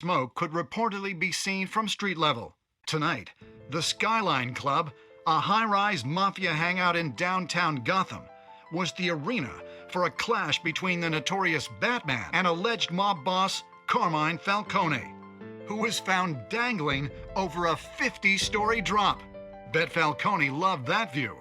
Smoke could reportedly be seen from street level. Tonight, the Skyline Club, a high-rise mafia hangout in downtown Gotham, was the arena for a clash between the notorious Batman and alleged mob boss Carmine Falcone, who was found dangling over a 50-story drop. Bet Falcone loved that view.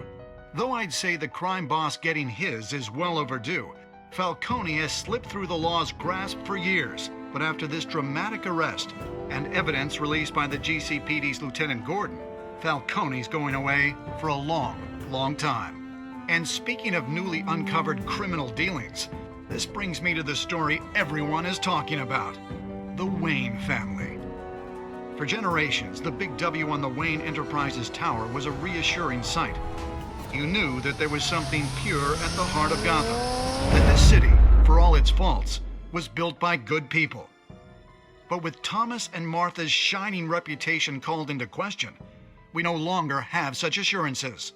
Though I'd say the crime boss getting his is well overdue, Falcone has slipped through the law's grasp for years. But after this dramatic arrest and evidence released by the GCPD's Lieutenant Gordon, Falcone's going away for a long time. And speaking of newly uncovered criminal dealings, this brings me to the story everyone is talking about: the Wayne family. For generations, the big W on the Wayne Enterprises Tower was a reassuring sight. You knew that there was something pure at the heart of Gotham, that this city, for all its faults, was built by good people. But with Thomas and Martha's shining reputation called into question, we no longer have such assurances.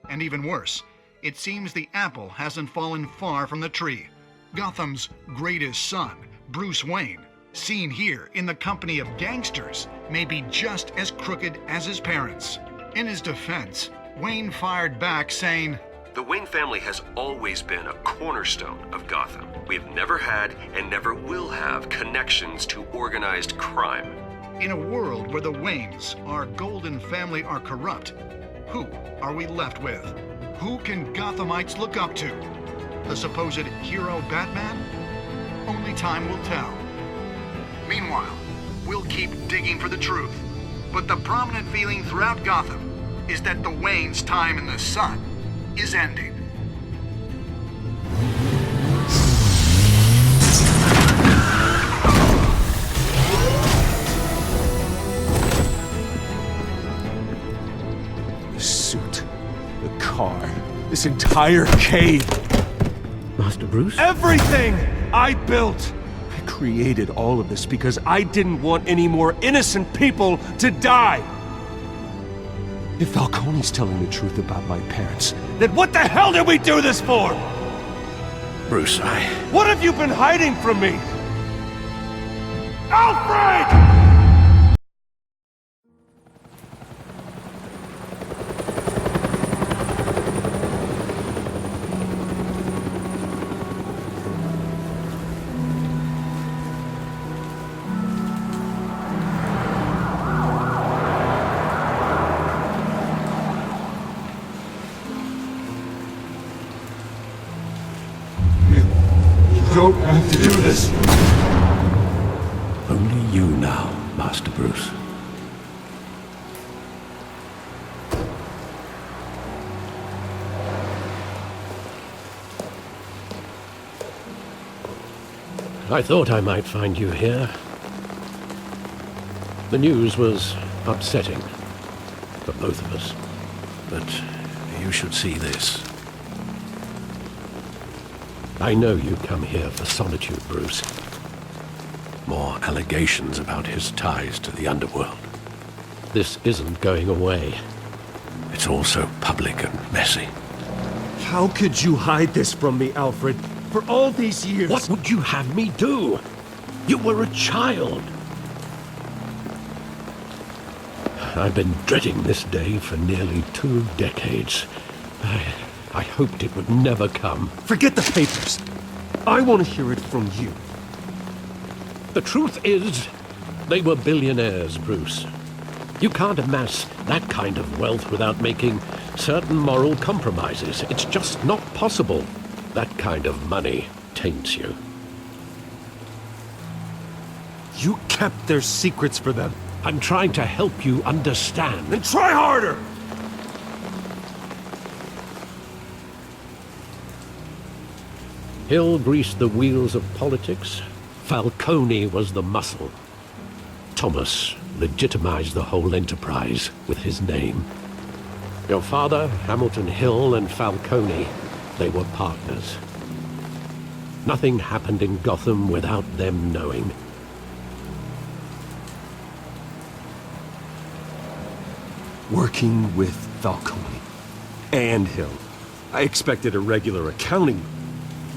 And even worse, it seems the apple hasn't fallen far from the tree. Gotham's greatest son, Bruce Wayne, seen here in the company of gangsters, may be just as crooked as his parents. In his defense, Wayne fired back saying, "The Wayne family has always been a cornerstone of Gotham. We've never had and never will have connections to organized crime." In a world where the Waynes, our golden family, are corrupt, who are we left with? Who can Gothamites look up to? The supposed hero Batman? Only time will tell. Meanwhile, we'll keep digging for the truth. But the prominent feeling throughout Gotham is that the Waynes' time in the sun is ending. The suit, the car, this entire cave. Master Bruce? Everything I built! I created all of this because I didn't want any more innocent people to die! If Falcone's telling the truth about my parents, then what the hell did we do this for? Bruce, What have you been hiding from me? Alfred! You don't have to do this. only you now, Master Bruce. I thought I might find you here. The news was upsetting for both of us. But you should see this. I know you come here for solitude, Bruce. More allegations about his ties to the underworld. This isn't going away. It's also public and messy. How could you hide this from me, Alfred? For all these years... What would you have me do? You were a child. I've been dreading this day for nearly 2 decades. I hoped it would never come. Forget the papers. I want to hear it from you. The truth is, they were billionaires, Bruce. You can't amass that kind of wealth without making certain moral compromises. It's just not possible. That kind of money taints you. You kept their secrets for them. I'm trying to help you understand. Then try harder! Hill greased the wheels of politics. Falcone was the muscle. Thomas legitimized the whole enterprise with his name. Your father, Hamilton Hill, and Falcone, they were partners. Nothing happened in Gotham without them knowing. Working with Falcone and Hill. I expected a regular accounting,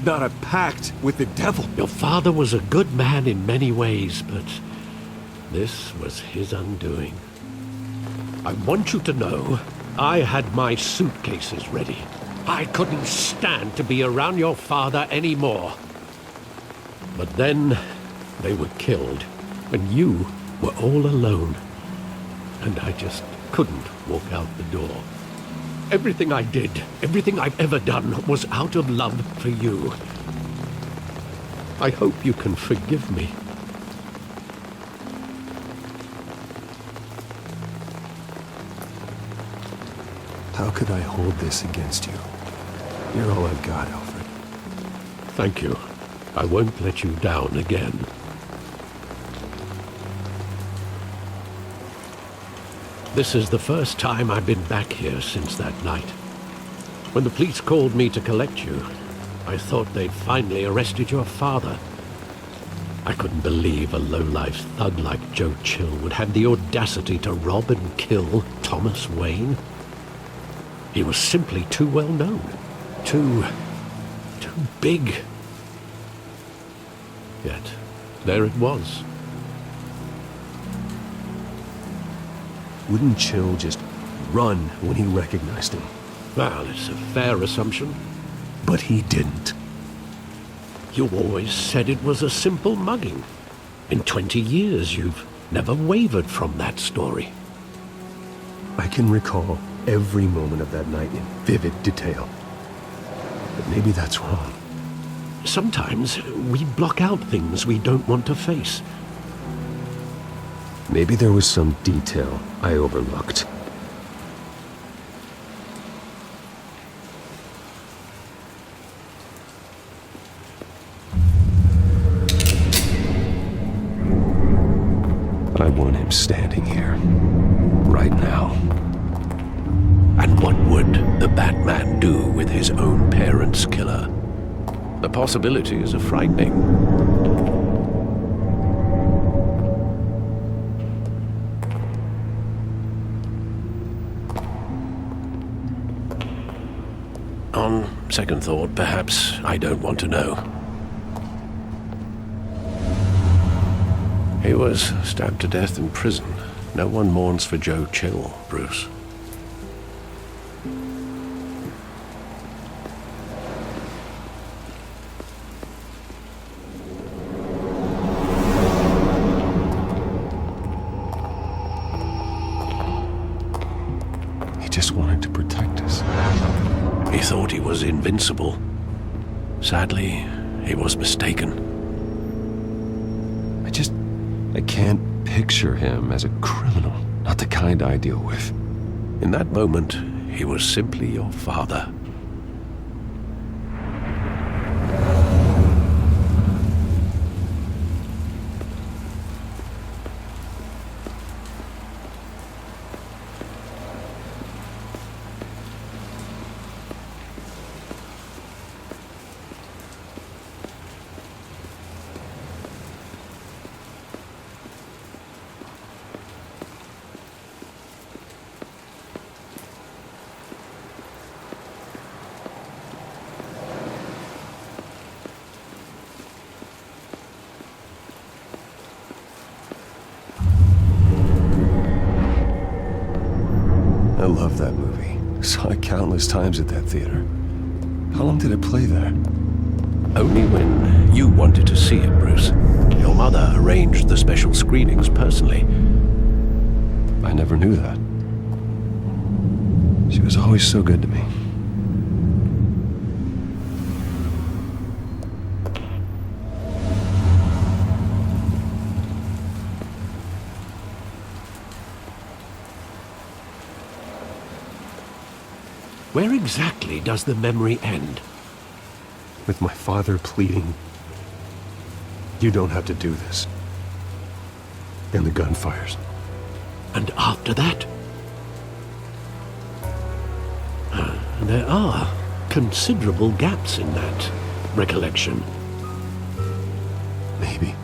not a pact with the devil. Your father was a good man in many ways, but This was his undoing. I want you to know, I had my suitcases ready. I couldn't stand to be around your father anymore. But then, they were killed, and you were all alone. And I just couldn't walk out the door. Everything I did, everything I've ever done, was out of love for you. I hope you can forgive me. How could I hold this against you? You're all I've got, Alfred. Thank you. I won't let you down again. This is the first time I've been back here since that night. When the police called me to collect you, I thought they'd finally arrested your father. I couldn't believe a low-life thug like Joe Chill would have the audacity to rob and kill Thomas Wayne. He was simply too well known. Too big. Yet, there it was. Wouldn't Chill just run when he recognized him? Well, it's a fair assumption. But he didn't. You always said it was a simple mugging. In 20 years, you've never wavered from that story. I can recall every moment of that night in vivid detail. But maybe that's wrong. Sometimes we block out things we don't want to face. Maybe there was some detail I overlooked. I want him standing here, right now. And what would the Batman do with his own parents' killer? The possibilities are frightening. On second thought, perhaps I don't want to know. He was stabbed to death in prison. No one mourns for Joe Chill, Bruce. He just wanted to protect us. He thought he was invincible. Sadly, he was mistaken. I can't picture him as a criminal, not the kind I deal with. In that moment, he was simply your father. I love that movie. Saw it countless times at that theater. How long did it play there? Only when you wanted to see it, Bruce. Your mother arranged the special screenings personally. I never knew that. She was always so good to me. Where exactly does the memory end? With my father pleading, "You don't have to do this." And the gunfires. And after that? There are considerable gaps in that recollection. Maybe.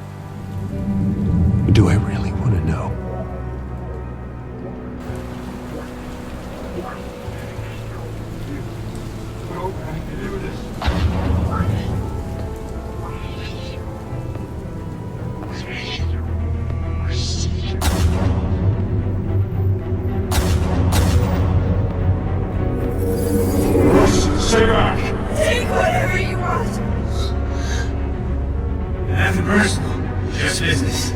Do I really want to know? personal. Just business.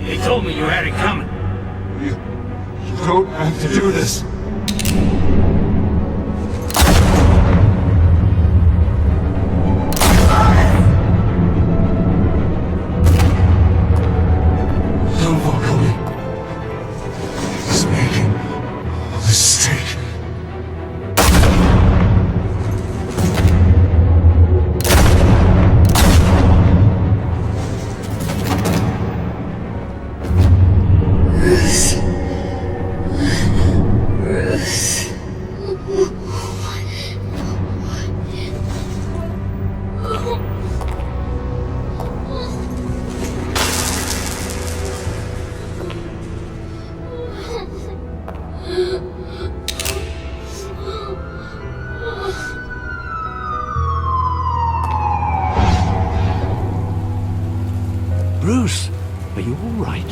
They told me you had it coming. You don't have to do this. No, Falcone. He's making a mistake. Bruce, are you all right?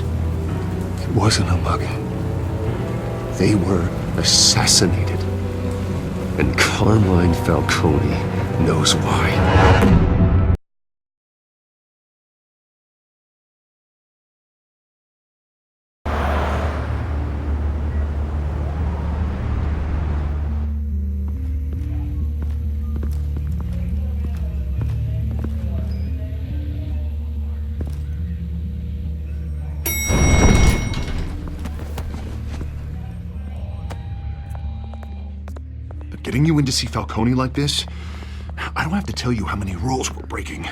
It wasn't a mugging. They were assassinated. And Carmine Falcone knows why. Getting you in to see Falcone like this? I don't have to tell you how many rules we're breaking.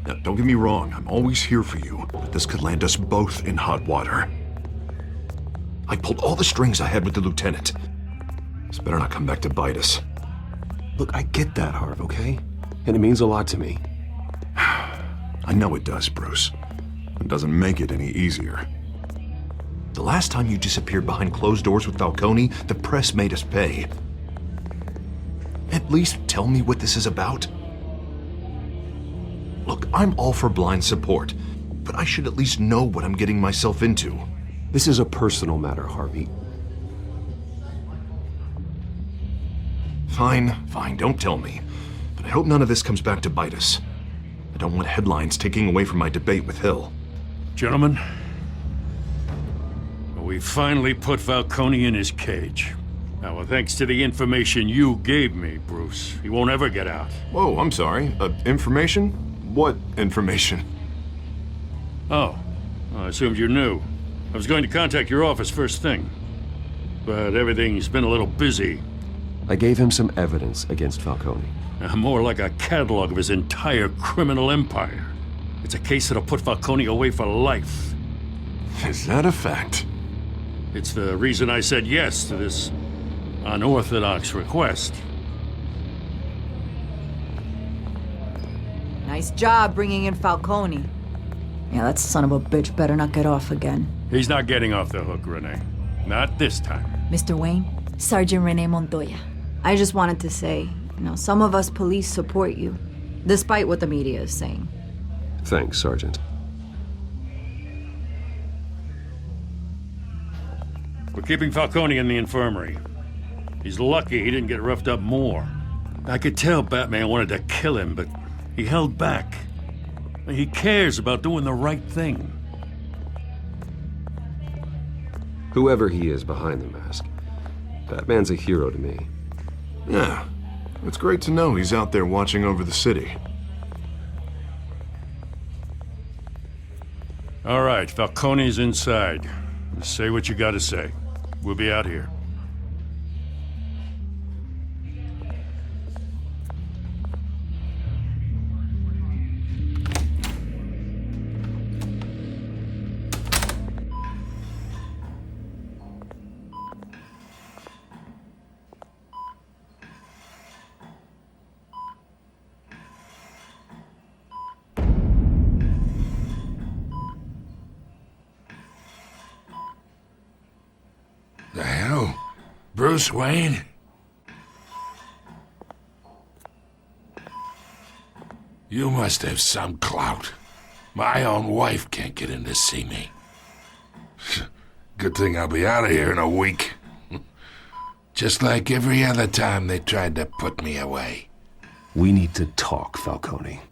Now, don't get me wrong, I'm always here for you, but this could land us both in hot water. I pulled all the strings I had with the lieutenant. This better not come back to bite us. Look, I get that, Harv, okay? And it means a lot to me. I know it does, Bruce. It doesn't make it any easier. The last time you disappeared behind closed doors with Falcone, the press made us pay. At least tell me what this is about. Look, I'm all for blind support, but I should at least know what I'm getting myself into. This is a personal matter, Harvey. Fine, don't tell me. But I hope none of this comes back to bite us. I don't want headlines taking away from my debate with Hill. Gentlemen, we finally put Falcone in his cage. Now, well, thanks to the information you gave me, Bruce, he won't ever get out. Whoa, I'm sorry. Information? What information? Oh, I assumed you knew. I was going to contact your office first thing. But everything's been a little busy. I gave him some evidence against Falcone. More like a catalog of his entire criminal empire. It's a case that'll put Falcone away for life. Is that a fact? It's the reason I said yes to this unorthodox request. Nice job bringing in Falcone. Yeah, that son of a bitch better not get off again. He's not getting off the hook, Renee. Not this time. Mr. Wayne, Sergeant Renee Montoya. I just wanted to say, some of us police support you, despite what the media is saying. Thanks, Sergeant. We're keeping Falcone in the infirmary. He's lucky he didn't get roughed up more. I could tell Batman wanted to kill him, but he held back. He cares about doing the right thing. Whoever he is behind the mask, Batman's a hero to me. Yeah, it's great to know he's out there watching over the city. All right, Falcone's inside. Say what you gotta say. We'll be out here. The hell? Bruce Wayne? You must have some clout. My own wife can't get in to see me. Good thing I'll be out of here in a week. Just like every other time they tried to put me away. We need to talk, Falcone.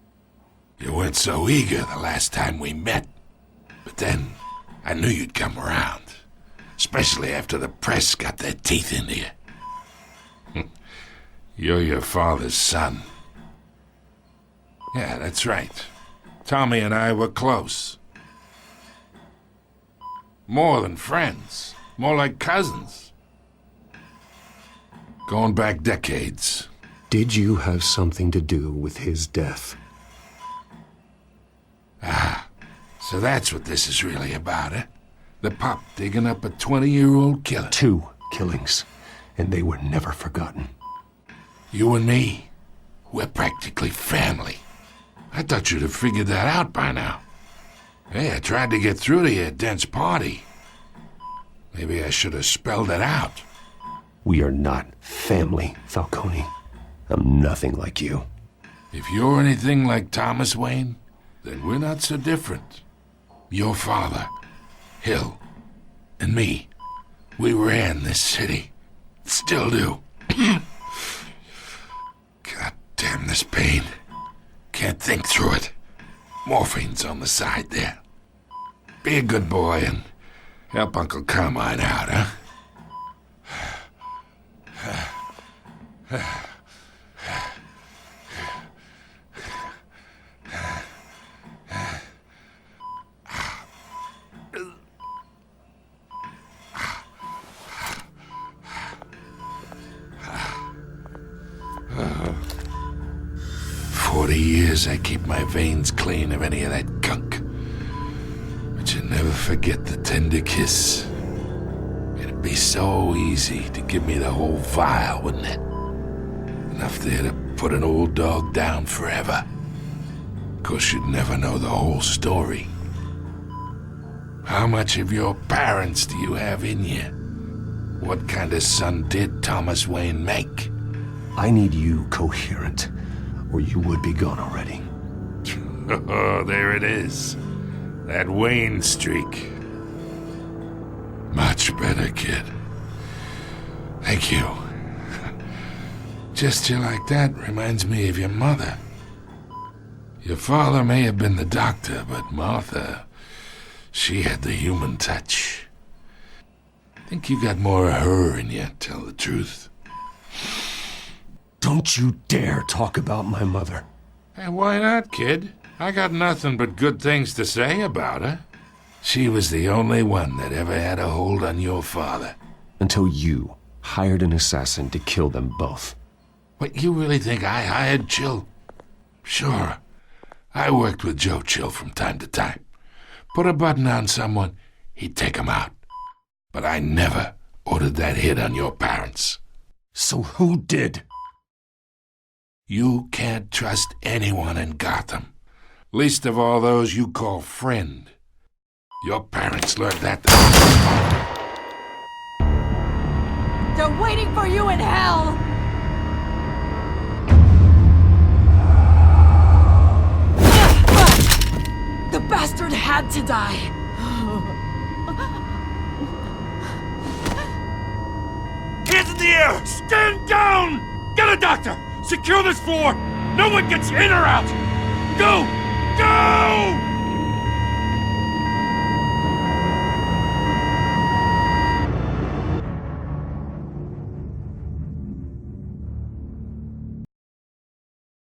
You weren't so eager the last time we met. But then, I knew you'd come around. Especially after the press got their teeth into you. You're your father's son. Yeah, that's right. Tommy and I were close. More than friends. More like cousins. Going back decades. Did you have something to do with his death? Ah, so that's what this is really about, eh? The pup digging up a 20-year-old killer. 2 killings, and they were never forgotten. You and me, we're practically family. I thought you'd have figured that out by now. Hey, I tried to get through to you at Dent's party. Maybe I should have spelled it out. We are not family, Falcone. I'm nothing like you. If you're anything like Thomas Wayne, then we're not so different. Your father, Hill, and me, we ran this city. Still do. God damn this pain. Can't think through it. Morphine's on the side there. Be a good boy and help Uncle Carmine out, huh? 40 years I keep my veins clean of any of that gunk. But you never forget the tender kiss. It'd be so easy to give me the whole vial, wouldn't it? Enough there to put an old dog down forever. Of course, you'd never know the whole story. How much of your parents do you have in you? What kind of son did Thomas Wayne make? I need you coherent, or you would be gone already. Oh, there it is. That Wayne streak. Much better, kid. Thank you. Gesture like that reminds me of your mother. Your father may have been the doctor, but Martha, she had the human touch. I think you got more of her in you, tell the truth. Don't you dare talk about my mother. Hey, why not, kid? I got nothing but good things to say about her. She was the only one that ever had a hold on your father. Until you hired an assassin to kill them both. What, you really think I hired Chill? Sure. I worked with Joe Chill from time to time. Put a button on someone, he'd take him out. But I never ordered that hit on your parents. So who did? You can't trust anyone in Gotham. Least of all those you call friend. Your parents learned that. They're waiting for you in hell! The bastard had to die. Hands in the air! Stand down! Get a doctor! Secure this floor! No one gets in or out! Go! Go!